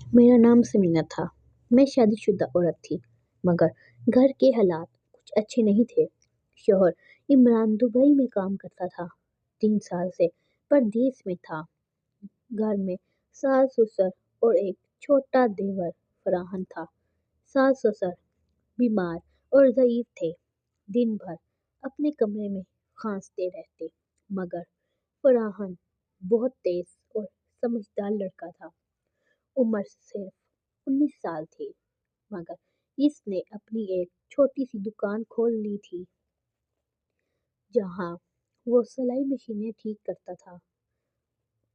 मेरा नाम समीना था। मैं शादीशुदा औरत थी, मगर घर के हालात कुछ अच्छे नहीं थे। शौहर इमरान दुबई में काम करता था। 3 साल से परदेस में था। घर में सास-ससुर और एक छोटा देवर फराहन था। सास-ससुर बीमार और ज़ईफ़ थे। दिन भर अपने कमरे में खांसते रहते, मगर फराहन बहुत तेज और समझदार लड़का था। उम्र सिर्फ 19 साल थी, मगर इसने अपनी एक छोटी सी दुकान खोल ली थी, जहां वो सिलाई मशीनें ठीक करता था।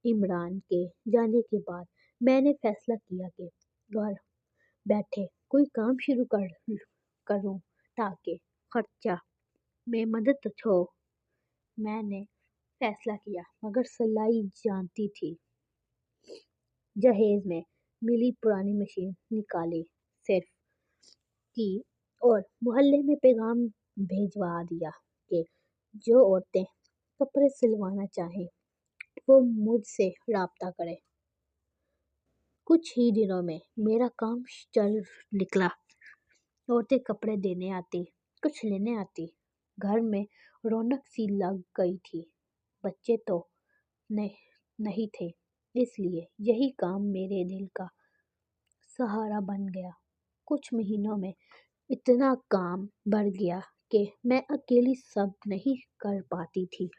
इमरान के जाने के बाद मैंने फैसला किया कि घर बैठे कोई काम शुरू करूं ताकि खर्चा में मदद हो। मैंने फैसला किया, मगर सिलाई जानती थी। जहेज में मिली पुरानी मशीन निकाली, सिर्फ की और मोहल्ले में पैगाम भिजवा दिया कि जो औरतें कपड़े सिलवाना चाहें वो मुझसे राब्ता करें। कुछ ही दिनों में मेरा काम चल निकला। औरतें कपड़े देने आती, कुछ लेने आती। घर में रौनक सी लग गई थी। बच्चे तो नहीं नहीं थे, इसलिए यही काम मेरे दिल का सहारा बन गया। कुछ महीनों में इतना काम बढ़ गया कि मैं अकेली सब नहीं कर पाती थी।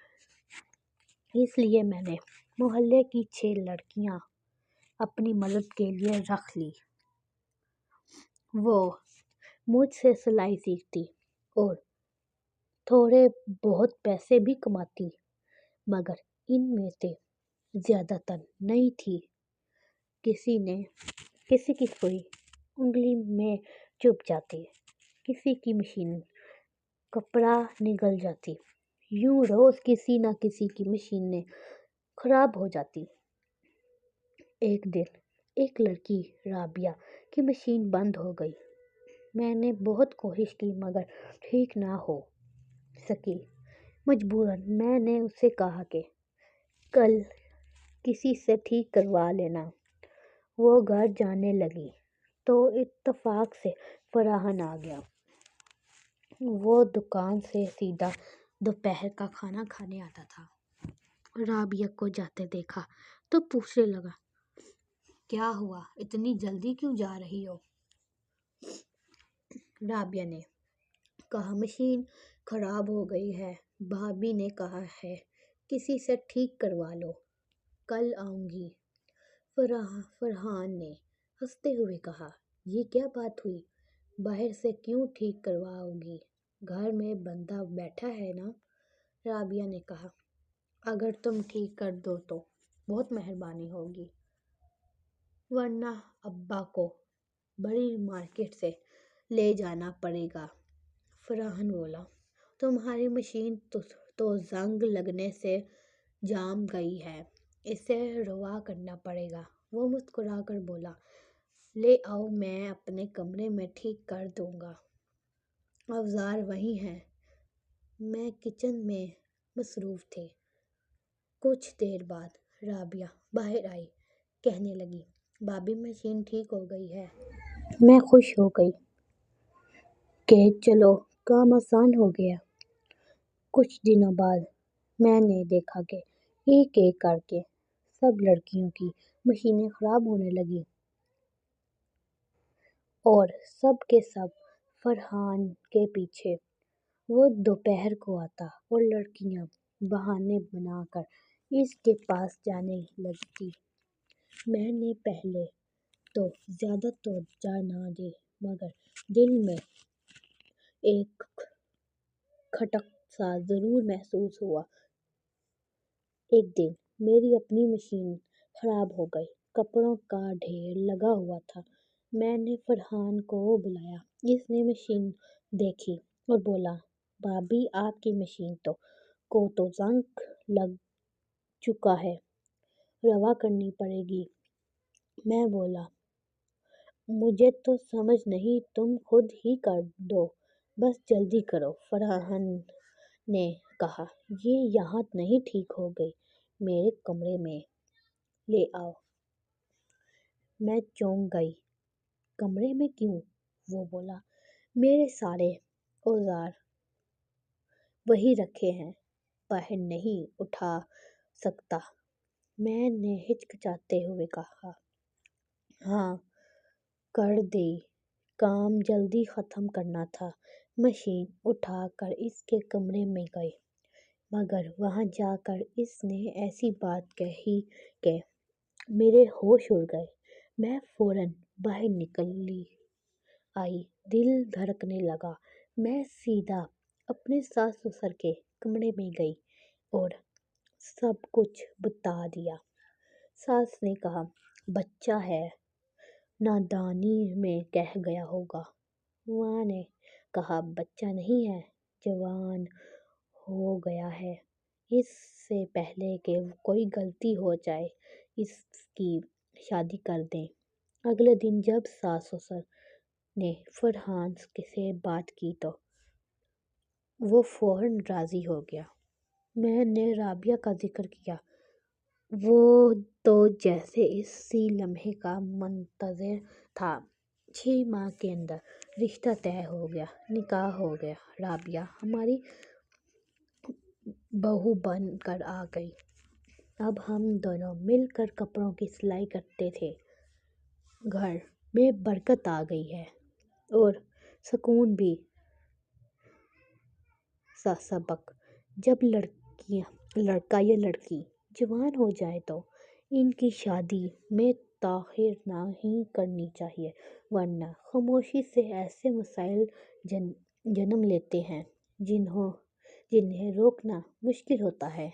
इसलिए मैंने मोहल्ले की 6 लड़कियां अपनी मदद के लिए रख ली। वो मुझसे सिलाई सीखती और थोड़े बहुत पैसे भी कमाती, मगर इनमें से ज्यादातर नई थी। किसी ने किसी की सुई उंगली में चुभ जाती, किसी की मशीन कपड़ा निगल जाती। यूं रोज किसी न किसी की मशीनें खराब हो जाती। एक दिन एक लड़की राबिया की मशीन बंद हो गई। मैंने बहुत कोशिश की, मगर ठीक ना हो सकी। मजबूरन मैंने उससे कहा कि कल किसी से ठीक करवा लेना। वो घर जाने लगी तो इत्तेफाक से फराहन आ गया। वो दुकान से सीधा दोपहर का खाना खाने आता था। राबिया को जाते देखा तो पूछने लगा, क्या हुआ, इतनी जल्दी क्यों जा रही हो? राबिया ने कहा, मशीन खराब हो गई है। भाभी ने कहा है किसी से ठीक करवा लो, कल आऊंगी। फरहान ने हंसते हुए कहा, ये क्या बात हुई? बाहर से क्यों ठीक करवाओगी? घर में बंदा बैठा है ना। राबिया ने कहा, अगर तुम ठीक कर दो तो बहुत मेहरबानी होगी, वरना अब्बा को बड़ी मार्केट से ले जाना पड़ेगा। फरहान बोला, तुम्हारी मशीन तो जंग लगने से जाम गई है, इसे रवा करना पड़ेगा। वो मुस्कुराकर बोला, ले आओ, मैं अपने कमरे में ठीक कर दूंगा, औजार वही हैं। मैं किचन में मसरूफ थे। कुछ देर बाद राबिया बाहर आई, कहने लगी, भाभी मशीन ठीक हो गई है। मैं खुश हो गई कि चलो काम आसान हो गया। कुछ दिनों बाद मैंने देखा कि एक एक करके सब लड़कियों की मशीनें खराब होने लगी और सब के सब फरहान के पीछे। वो दोपहर को आता और लड़कियां बहाने बनाकर इसके पास जाने लगती। मैंने पहले तो ज्यादा तवज्जो ना दी, मगर दिल में एक खटक सा जरूर महसूस हुआ। एक दिन मेरी अपनी मशीन खराब हो गई। कपड़ों का ढेर लगा हुआ था। मैंने फरहान को बुलाया। इसने मशीन देखी और बोला, भाभी आपकी मशीन तो जंग लग चुका है, रवा करनी पड़ेगी। मैं बोला, मुझे तो समझ नहीं, तुम खुद ही कर दो, बस जल्दी करो। फरहान ने कहा, ये यहाँ नहीं ठीक हो गई, मेरे कमरे में ले आओ। میں چونک گئی۔ کمرے میں کیوں؟ وہ بولا۔ میرے سارے اوزار وہی رکھے ہیں، باہر نہیں اٹھا سکتا۔ میں نے ہچکچاتے ہوئے کہا۔ ہاں، کر دے، کام جلدی ختم کرنا تھا۔ مشین اٹھا کر اس کے کمرے میں گئے، مگر وہاں جا کر اس نے ایسی بات کہی کہ میرے ہوش اڑ گئے۔ میں فوراً باہر نکلی آئی، دل دھڑکنے لگا۔ میں سیدھا اپنے ساس سسر کے کمرے میں گئی اور سب کچھ بتا دیا۔ ساس نے کہا، بچہ ہے، نادانی میں کہہ گیا ہوگا۔ ماں نے کہا، بچہ نہیں ہے، جوان ہو گیا ہے۔ اس سے پہلے کہ کوئی غلطی ہو جائے، اس کی شادی کر دیں۔ اگلے دن جب ساس سسر نے فرحان سے بات کی تو وہ فوراً راضی ہو گیا۔ میں نے رابعہ کا ذکر کیا۔ وہ تو جیسے اسی لمحے کا منتظر تھا۔ 6 ماہ کے اندر رشتہ طے ہو گیا، نکاح ہو گیا۔ رابعہ ہماری بہو بن کر آ گئی۔ اب ہم دونوں مل کر کپڑوں کی سلائی کرتے تھے۔ گھر میں برکت آ گئی ہے اور سکون بھی۔ سبق: جب لڑکا یا لڑکی جوان ہو جائے تو ان کی شادی میں تاخیر نہیں کرنی چاہیے، ورنہ خاموشی سے ایسے مسائل جنم لیتے ہیں جنہیں روکنا مشکل ہوتا ہے۔